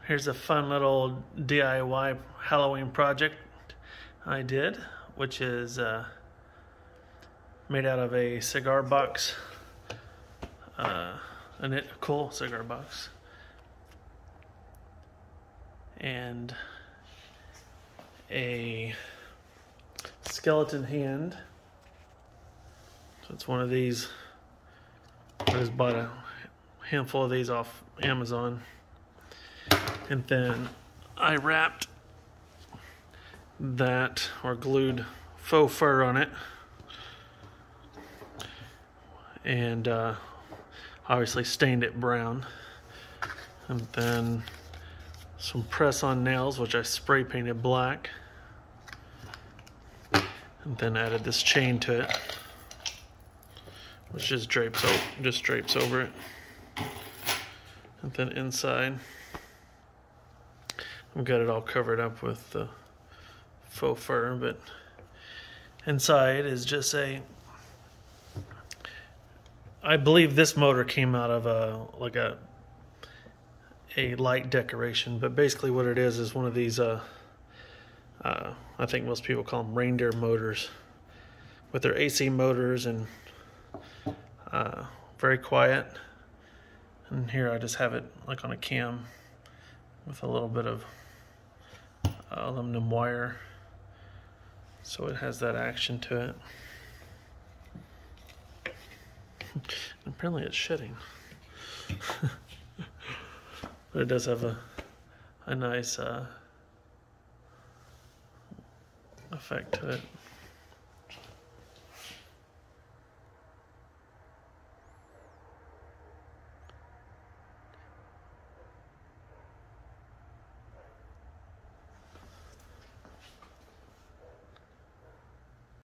Here's a fun little DIY Halloween project I did, which is made out of a cigar box, a cool cigar box, and a skeleton hand. So it's one of these. I just bought a handful of these off Amazon, and then I wrapped that, or glued, faux fur on it, and obviously stained it brown, and then some press-on nails which I spray painted black, and then added this chain to it which just drapes over it. And then inside I've got it all covered up with the faux fur, but inside is just I believe this motor came out of a light decoration, but basically what it is one of these I think most people call them reindeer motors, with their AC motors, and very quiet. And here I just have it like on a cam with a little bit of aluminum wire, so it has that action to it. Apparently it's shedding. But it does have a nice effect to it.